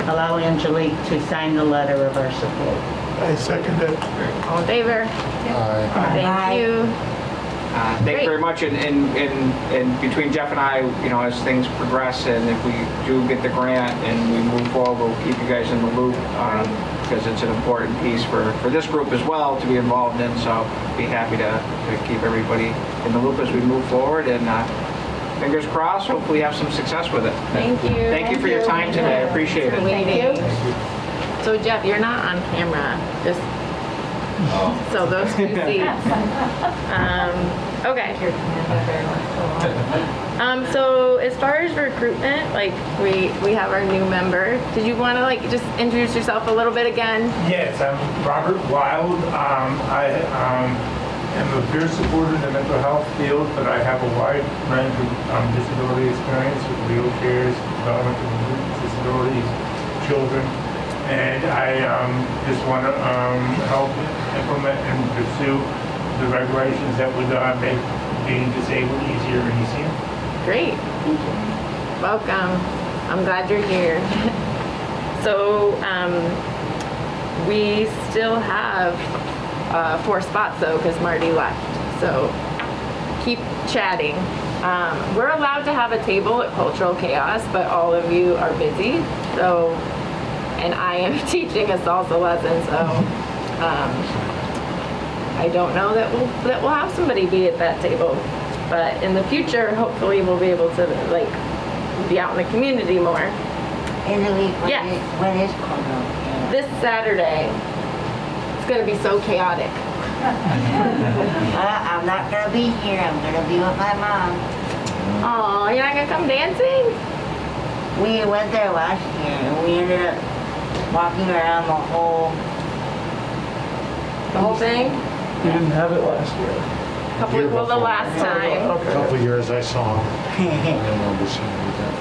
allow Angelique to sign the letter of our support. I second it. All in favor? Thank you. Thank you very much, and between Jeff and I, as things progress, and if we do get the grant and we move forward, we'll keep you guys in the loop, because it's an important piece for this group as well to be involved in, so be happy to keep everybody in the loop as we move forward, and fingers crossed, hopefully have some success with it. Thank you. Thank you for your time today, I appreciate it. Thank you. So Jeff, you're not on camera, just so those two seats. Okay. So as far as recruitment, we have our new member. Did you want to just introduce yourself a little bit again? Yes, I'm Robert Wild. I am a peer supporter in the mental health field, but I have a wide range of disability experience with wheelchairs, developmental disabilities, children. And I just want to help implement and pursue the regulations that would make being disabled easier and easier. Great. Welcome. I'm glad you're here. So we still have 4 spots though, because Marty left. So keep chatting. We're allowed to have a table at Cultural Chaos, but all of you are busy. So, and I am teaching a salsa lesson, so I don't know that we'll have somebody be at that table. But in the future, hopefully we'll be able to like be out in the community more. In the week, Yes. when is Cultural Chaos? This Saturday, it's gonna be so chaotic. I'm not gonna be here. I'm gonna be with my mom. Oh, you're not gonna come dancing? We went there last year and we ended up walking around the whole thing? You didn't have it last year. The last time. A couple years I saw him. I remember seeing him again.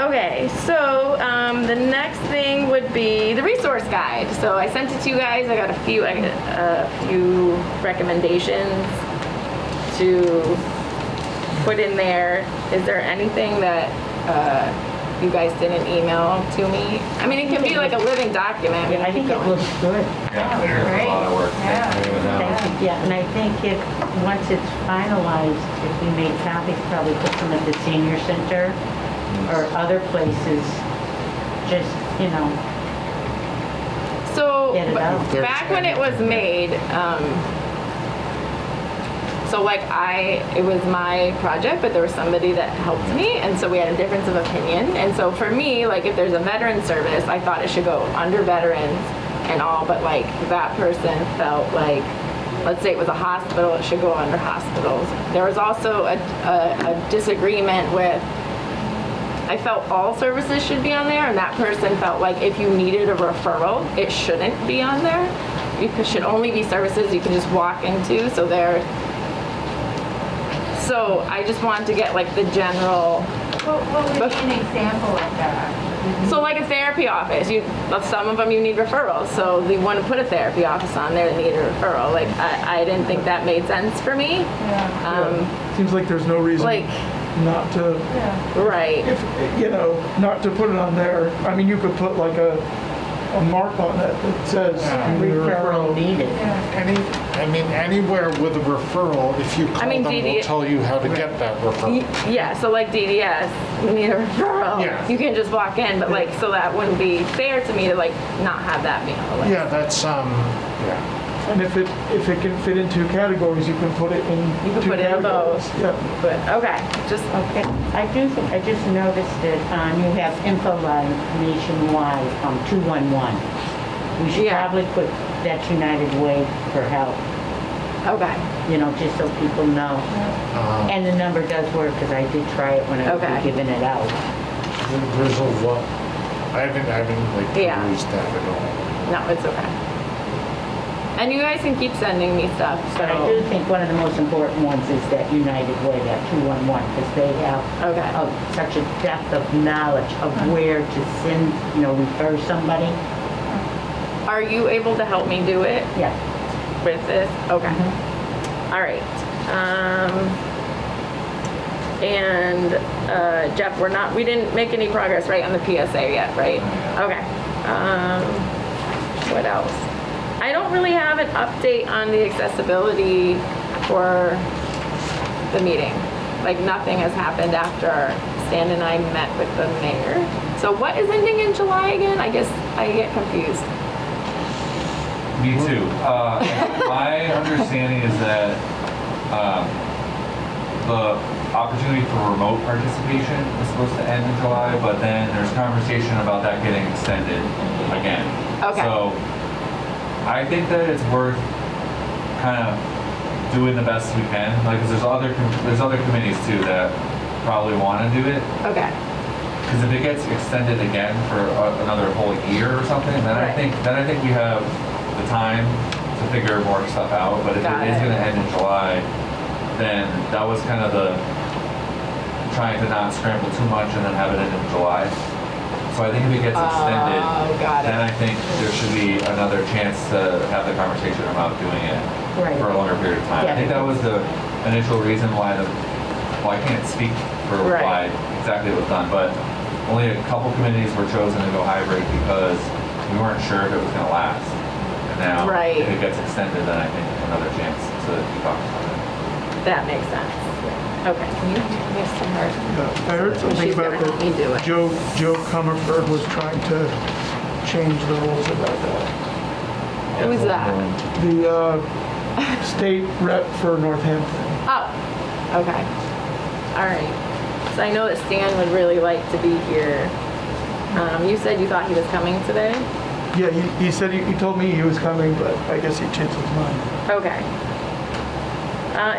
Okay, so the next thing would be the resource guide. So I sent it to you guys. I got a few recommendations to put in there. Is there anything that you guys didn't email to me? I mean, it can be like a living document. I think it looks good. Yeah, there's a lot of work. Thank you. Yeah, and I think if, once it's finalized, if we made copies, probably put them at the senior center or other places, just, you know. So Get it out. back when it was made, so like it was my project, but there was somebody that helped me, and so we had a difference of opinion. And so for me, like if there's a veteran service, I thought it should go under veterans and all, but like that person felt like, let's say it was a hospital, it should go under hospitals. There was also a disagreement with, I felt all services should be on there, and that person felt like if you needed a referral, it shouldn't be on there. It should only be services you can just walk into, so I just wanted to get like the general. What would be an example of that? So like a therapy office, some of them you need referrals, so they want to put a therapy office on there that need a referral. Like I didn't think that made sense for me. Seems like there's no reason not to. Right. If not to put it on there. I mean, you could put like a mark on it that says referral needed. Anywhere with a referral, if you call them, we'll tell you how to get that referral. Yeah, so like DDS, you need a referral. Yeah. You can just walk in, but like, so that wouldn't be fair to me to like not have that be on the list. Yeah, that's And if it can fit in 2 categories, you can put it in. You can 2 put it in both. categories. Yeah. But okay, just Okay, I just noticed that you have info line nationwide from 211. We should probably put that United Way for help, okay. just so people know. And the number does work, because I did try it when I was giving it out. There's a lot. I haven't used that at all. No, it's okay. And you guys can keep sending me stuff. So. But I do think one of the most important ones is that United Way, that 211, because they have such a depth of knowledge of where to send, refer somebody. Are you able to help me do it? Yeah. With this? Okay. All right. And Jeff, we didn't make any progress, right, on the PSA yet, right? Okay. What else? I don't really have an update on the accessibility for the meeting. Like nothing has happened after Stan and I met with the mayor. So what is ending in July again? I guess I get confused. Me too. My understanding is that the opportunity for remote participation is supposed to end in July, but then there's conversation about that getting extended again. Okay. So I think that it's worth kind of doing the best we can. Like, 'cause there's other committees too that probably want to do it. Okay. Because if it gets extended again for another whole year or something, then I think we have the time to figure more stuff out. But if it is going to end in July, then that was kind of the trying to not scramble too much and then have it end in July. So I think if it gets extended, then I think there should be another chance to have the conversation about doing it for a longer period of time. I think that was the initial reason why I can't speak for Right. why exactly it was done. But only a couple committees were chosen to go hybrid because we weren't sure if it was going to last. And now, Right. if it gets extended, then I think another chance to keep on it. That makes sense. Okay, can you give me some more? Yeah, I heard something She's about gonna help me do that it. Joe Comerford was trying to change the rules about that. Who's that? The state rep for Northampton. Oh, okay. All right. So I know that Stan would really like to be here. You said you thought he was coming today? Yeah, he said he told me he was coming, but I guess he changed his mind. Okay.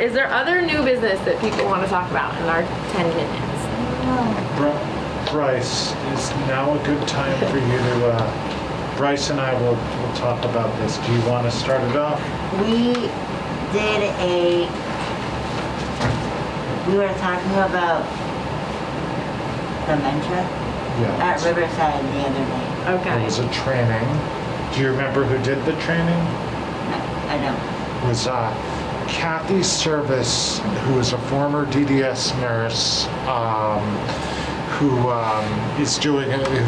Is there other new business that people want to talk about in our 10 minutes? Bryce, is now a good time for you to, Bryce and I will talk about this. Do you want to start it off? We were talking about dementia Yeah. at Riverside the other day. It Okay. was a training. Do you remember who did the training? No, I don't. It was Kathy Service, who is a former DDS nurse,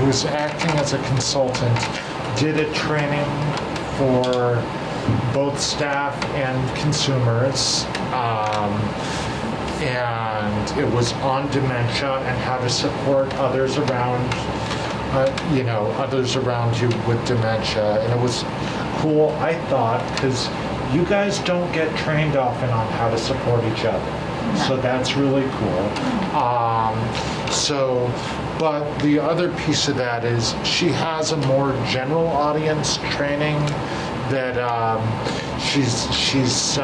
who's acting as a consultant, did a training for both staff and consumers, and it was on dementia and how to support others around you with dementia. And it was cool, I thought, because you guys don't get trained often on how to support each other. So that's really cool. But the other piece of that is she has a more general audience training that she's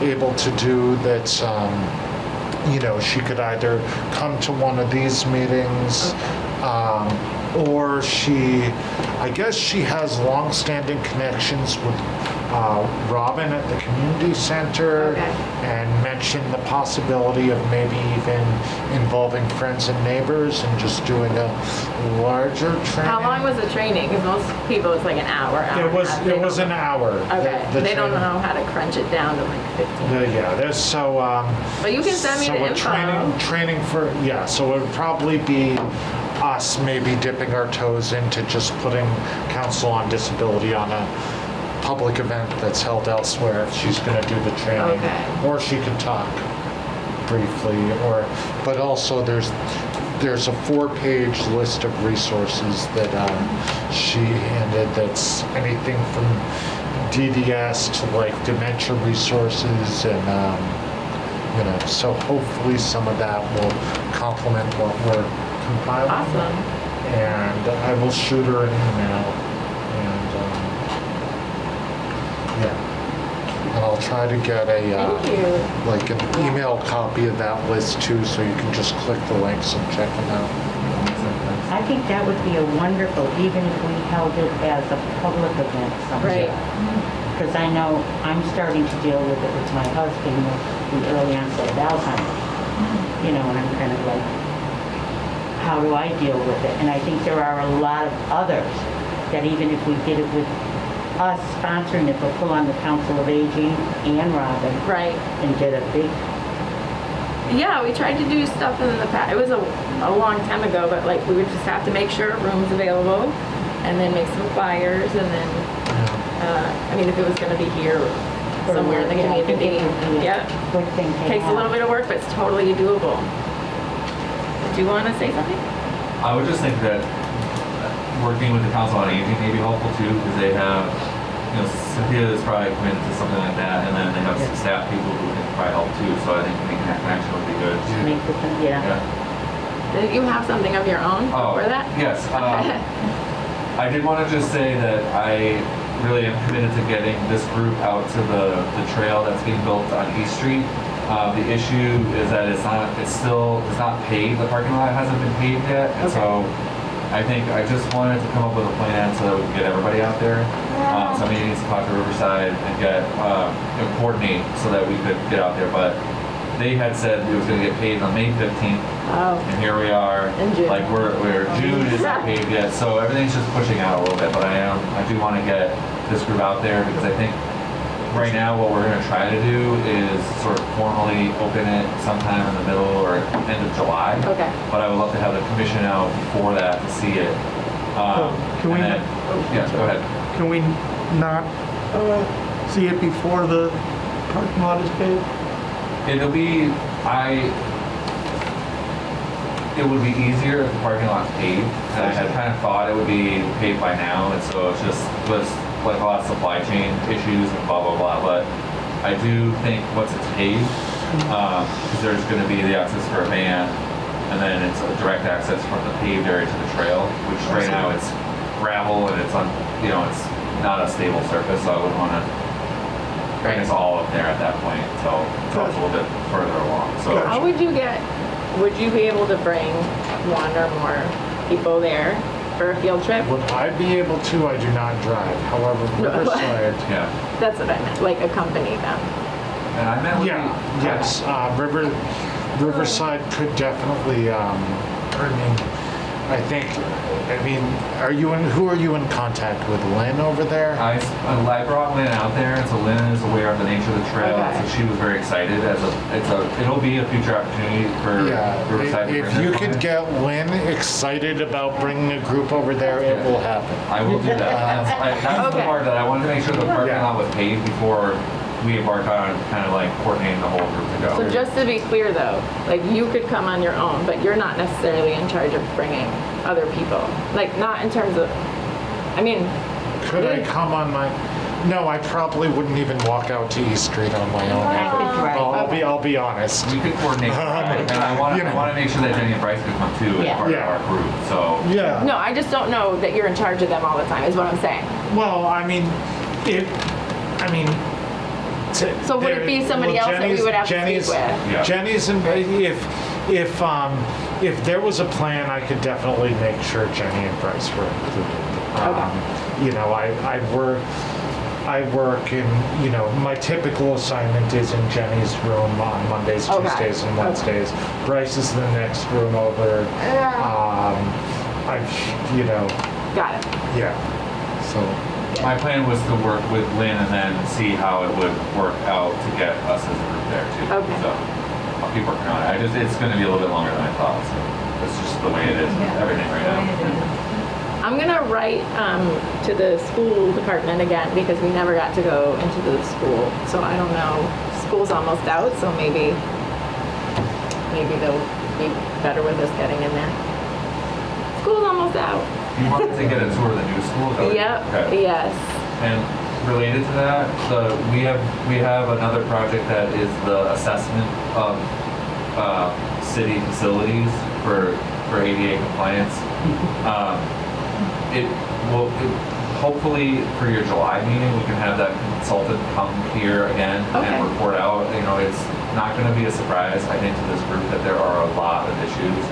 able to do that. She could either come to one of these meetings, or I guess she has long-standing connections with Robin at the community center, and mentioned the possibility of maybe even involving friends and neighbors and just doing a larger training. How long was the training? Because most people, it's like an hour. It was an hour. Okay. They don't training. know how to crunch it down to like 15. Yeah, there's so. But you can send me the info. Training for so it would probably be us maybe dipping our toes into just putting Council on Disability on a public event that's held elsewhere if she's going to do the training. Okay. Or she can talk briefly, but also there's a 4-page list of resources that she handed that's anything from DDS to like dementia resources, and so hopefully some of that will complement what we're compiling. Awesome. And I will shoot her an email, and I'll try to get an email copy of that list too, so you can just click the links and check them out. I think that would be a wonderful, even if we held it as a public event someday. Because I know I'm starting to deal with it with my husband with the early onset of Alzheimer's. And I'm kind of like, how do I deal with it? And I think there are a lot of others that even if we did it with us sponsoring it, but pull on the Council of Aging and Robin. Right. And did a big. Yeah, we tried to do stuff in the past. It was a long time ago, but like we would just have to make sure a room's available, and then make some flyers, and then if it was going to be here somewhere in the community, takes a little bit of work, but it's totally doable. Do you want to say something? I would just think that working with the Council on Aging may be helpful too, because they have, Cynthia is probably committed to something like that, and then they have some staff people who can probably help too, so I think making that connection would be good. Did you have something of your own for that? Yes. I did want to just say that I really am committed to getting this group out to the trail that's being built on East Street. The issue is that it's not paved. The parking lot hasn't been paved yet, and so I think I just wanted to come up with a plan so that we can get everybody out there. Somebody needs to talk to Riverside and coordinate so that we could get out there. But they had said it was going to get paved on May 15th, and here we are. In June. Like June is not paved yet, so everything's just pushing out a little bit. But I do want to get this group out there because I think right now what we're gonna try to do is sort of formally open it sometime in the middle or end of July. Okay. But I would love to have the commission out before that to see it. Can we? and then- Yeah, go ahead. Can we not see it before the parking lot is paved? It'll be, it would be easier if the parking lot's paved, and I had kind of thought it would be paved by now, and so it's just was like a lot of supply chain issues and blah blah blah. But I do think once it's paved, because there's going to be the access for a van, and then it's a direct access from the paved area to the trail, which right now it's gravel and it's it's not a stable surface, so I wouldn't want to bring us all up there at that point until it's a little bit further along. So. How would you be able to bring one or more people there for a field trip? Would I be able to? I do not drive. However, Riverside. Yeah. That's what I meant, like accompany them. And I meant with Yes. Riverside could definitely. Who are you in contact with? Lynn over there? I brought Lynn out there, and so Lynn is aware of the nature of the trail, Okay. so she was very excited. It'll be a future opportunity for Riverside to If bring you their could clients. get Lynn excited about bringing a group over there, it will happen. I will do that. That's the Okay. part that I wanted to make sure the parking lot was paved before we embark on kind of like coordinating the whole group to go. So just to be clear though, like you could come on your own, but you're not necessarily in charge of bringing other people. Like not in terms of, I mean. Could I come on my? No, I probably wouldn't even walk out to East Street on my own. I could drive. I'll be honest. We could coordinate, and I want to make sure that Jenny and Bryce could come too as part of our group. So Yeah. No, I just don't know that you're in charge of them all the time, is what I'm saying. Well, So would it be somebody else that we would have to speak with? Yeah. Jenny's in, if there was a plan, I could definitely make sure Jenny and Bryce were included. I work in, my typical assignment is in Jenny's room on Mondays, Okay. Tuesdays, and Wednesdays. Bryce is in the next room over. Got it. Yeah. So. my plan was to work with Lynn and then see how it would work out to get us as a group there too. Okay. So I'll keep working on it. It's going to be a little bit longer than I thought. So it's just the way it is with everything right now. I'm gonna write to the school department again because we never got to go into the school. So I don't know. School's almost out, so maybe they'll be better with us getting in there. School's almost out. You wanted to get a tour of the new school? Yep. Okay. Yes. And related to that, we have another project that is the assessment of city facilities for ADA compliance. Hopefully for your July meeting, we can have that consultant come here again and report out. It's not going to be a surprise, I think, to this group that there are a lot of issues.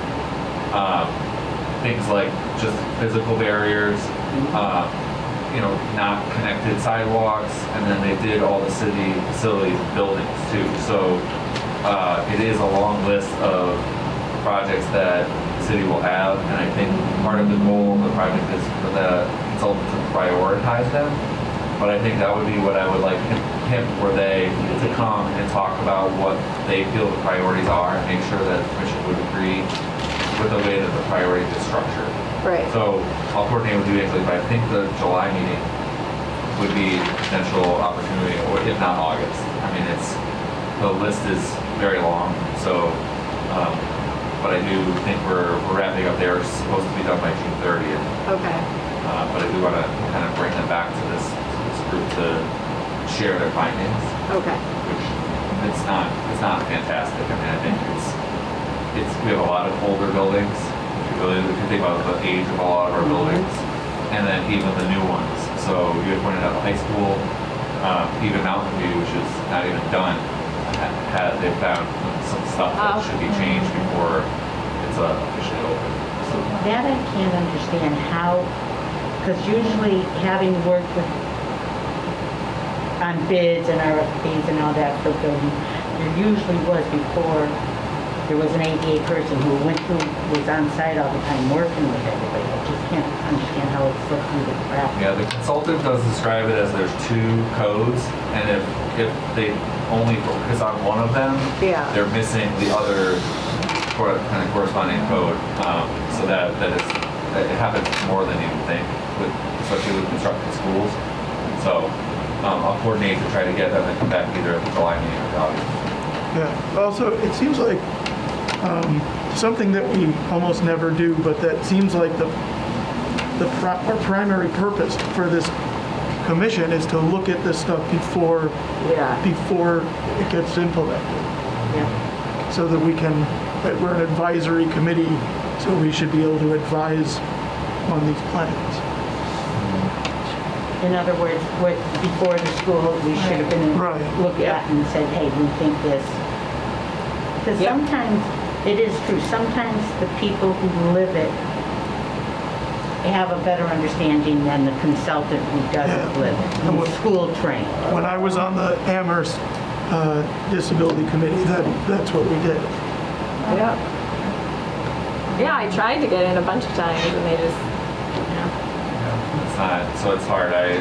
Things like just physical barriers, not connected sidewalks, and then they did all the city facilities and buildings too. So it is a long list of projects that the city will have, and I think part of the goal of the project is for the consultant to prioritize them. But I think that would be what I would like him or they to come and talk about what they feel the priorities are and make sure that the commission would agree with the way that the priorities is structured. Right. So I'll coordinate with you actually, but I think the July meeting would be a potential opportunity, or if not August. I mean, the list is very long, so, but I do think we're wrapping up. They're supposed to be done by June 30th. Okay. But I do want to kind of bring them back to this group to share their findings. Okay. Which it's not fantastic. I mean, I think we have a lot of older buildings. If you think about the age of a lot of our buildings, and then even the new ones. So you had pointed out the high school, even Mountain View, which is not even done. They found some stuff that should be changed before it's officially open. So That I can't understand how, because usually having worked on bids and RFPs and all that for building, there usually was before there was an ADA person who was on site all the time working with everybody. I just can't understand how it slipped through the cracks. Yeah, the consultant does describe it as there's 2 codes, and if they only focus on one of them, Yeah. they're missing the other kind of corresponding code. So that it happens more than you would think, especially with constructing schools. So I'll coordinate to try to get them to come back either at the July meeting or the August. Yeah, also, it seems like something that we almost never do, but that seems like our primary purpose for this commission is to look at this stuff before it gets implemented. Yeah. So that that we're an advisory committee, so we should be able to advise on these plans. In other words, before the school, we should have been looked at and said, hey, we think this. Because sometimes, it is true, sometimes the people who live it have a better understanding than the consultant who doesn't live it, who's school trained. When I was on the Amherst Disability Committee, that's what we did. Yeah, I tried to get in a bunch of times and they just, It's not, so it's hard. I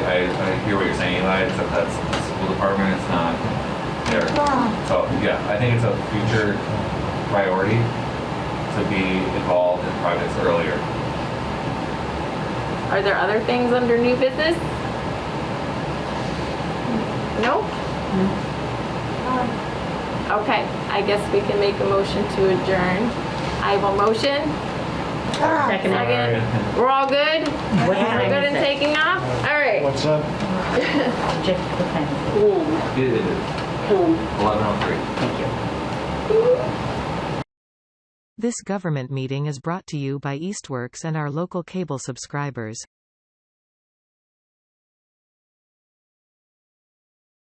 hear what you're saying, Eli, except that's the school department, it's not there. So, yeah, I think it's a future priority to be involved in projects earlier. Are there other things under new business? Nope. Okay, I guess we can make a motion to adjourn. I have a motion. Second. We're all good? What We're time good is in it? taking off? All right. What's up? Just the time. It is 11:03. Thank you. This government meeting is brought to you by Eastworks and our local cable subscribers.